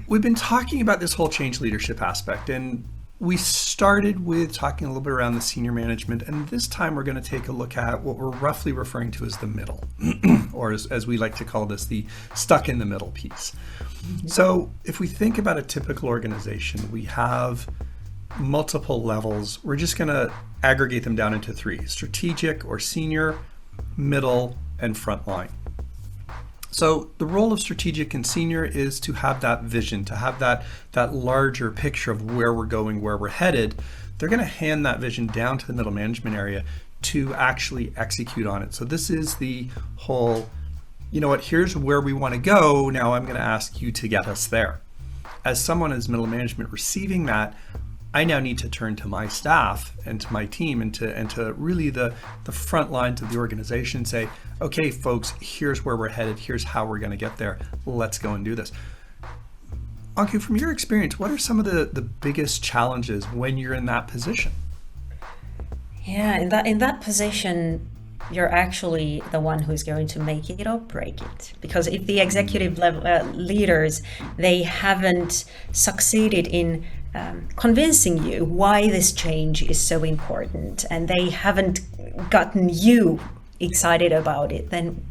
we've been talking about this whole change leadership aspect, and we started with talking a little bit around the senior management, and this time we're going to take a look at what we're roughly referring to as the middle, or as we like to call this, the stuck in the middle piece. So if we think about a typical organization, we have multiple levels. We're just going to aggregate them down into three: strategic or senior, middle, and frontline. So the role of strategic and senior is to have that vision, to have that larger picture of where we're going, where we're headed. They're going to hand that vision down to the middle management area to actually execute on it. So this is the whole, you know what, here's where we want to go. Now I'm going to ask you to get us there. As someone as middle management receiving that, I now need to turn to my staff and to my team and to really the front lines of the organization and say, okay, folks, here's where we're headed. Here's how we're going to get there. Let's go and do this. Anku, from your experience, what are some of the biggest challenges when you're in that position? Yeah, in that position, you're actually the one who's going to make it or break it. Because if the executive level leaders, they haven't succeeded in convincing you why this change is so important, and they haven't gotten you excited about it, then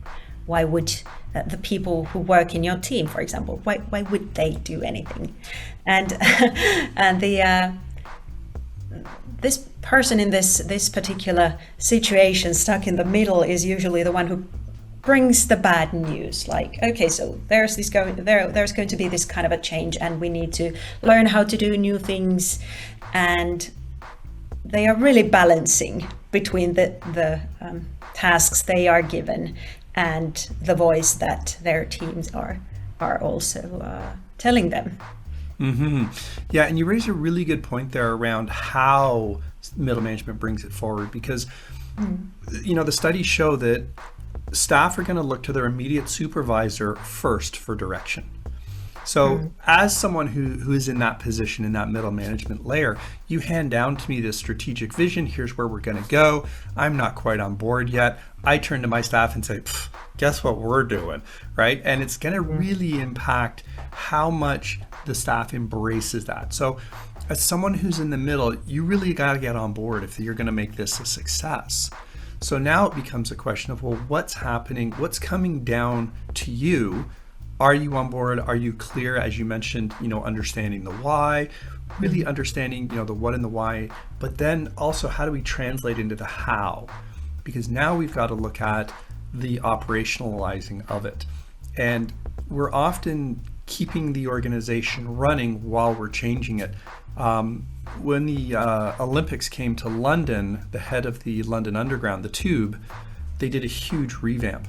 why would the people who work in your team, for example, why would they do anything? And and this person in this particular situation stuck in the middle is usually the one who brings the bad news, like, okay, so there's going to be this kind of a change, and we need to learn how to do new things, and they are really balancing between the tasks they are given and the voice that their teams are also telling them. Mm-hmm. Yeah, and you raise a really good point there around how middle management brings it forward, because you know, the studies show that staff are going to look to their immediate supervisor first for direction. So as someone who is in that position, in that middle management layer, you hand down to me this strategic vision. Here's where we're going to go. I'm not quite on board yet. I turn to my staff and say, guess what we're doing, right? And it's going to really impact how much the staff embraces that. So as someone who's in the middle, you really got to get on board if you're going to make this a success. So now it becomes a question of, well, what's happening? What's coming down to you? Are you on board? Are you clear? As you mentioned, you know, understanding the why, really understanding, you know, the what and the why, but then also how do we translate into the how? Because now we've got to look at the operationalizing of it. And we're often keeping the organization running while we're changing it. When the Olympics came to London, the head of the London Underground, the Tube, they did a huge revamp.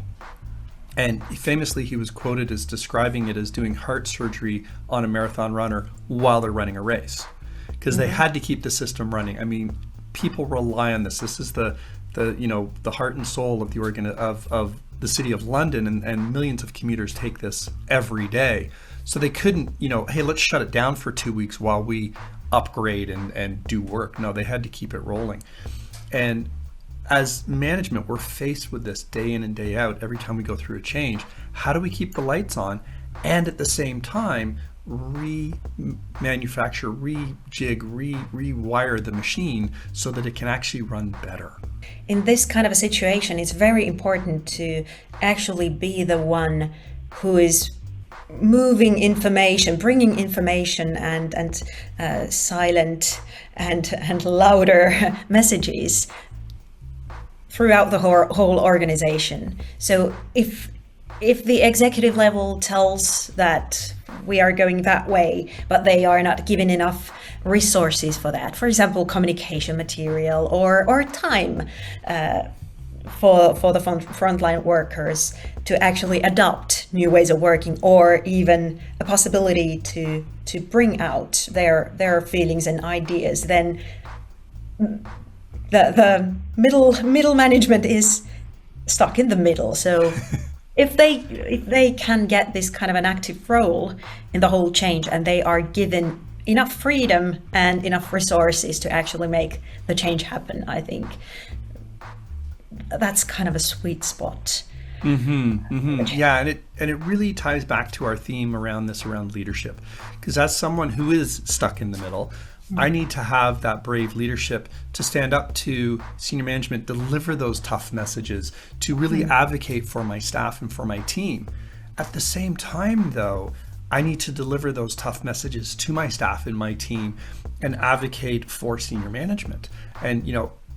And famously, he was quoted as describing it as doing heart surgery on a marathon runner while they're running a race, because they had to keep the system running. I mean, people rely on this. This is the heart and soul of of the city of London, and millions of commuters take this every day. So they couldn't, hey, let's shut it down for 2 weeks while we upgrade and do work. No, they had to keep it rolling. And as management, we're faced with this day in and day out every time we go through a change. How do we keep the lights on and at the same time remanufacture, rejig, rewire the machine so that it can actually run better? In this kind of a situation, it's very important to actually be the one who is moving information, bringing information and silent and louder messages throughout the whole organization. So if the executive level tells that we are going that way, but they are not given enough resources for that, for example, communication material or time for the frontline workers to actually adopt new ways of working, or even a possibility to bring out their feelings and ideas, then the middle management is stuck in the middle. So if they can get this kind of an active role in the whole change, and they are given enough freedom and enough resources to actually make the change happen, I think that's kind of a sweet spot. Yeah, and it really ties back to our theme around leadership, because as someone who is stuck in the middle, I need to have that brave leadership to stand up to senior management, deliver those tough messages, to really advocate for my staff and for my team. At the same time, though, I need to deliver those tough messages to my staff and my team and advocate for senior management. And,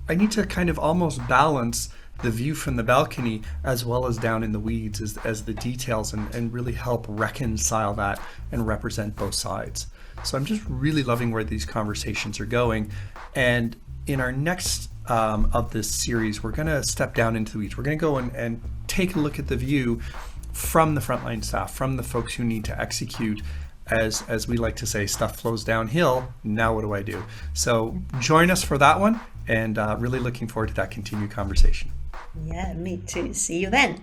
I need to kind of almost balance the view from the balcony as well as down in the weeds as the details, and really help reconcile that and represent both sides. So I'm just really loving where these conversations are going. And in our next of this series, we're going to step down into the weeds. We're going to go and take a look at the view from the frontline staff, from the folks who need to execute. As we like to say, stuff flows downhill. Now what do I do? So join us for that one, and really looking forward to that continued conversation. Yeah, me too. See you then.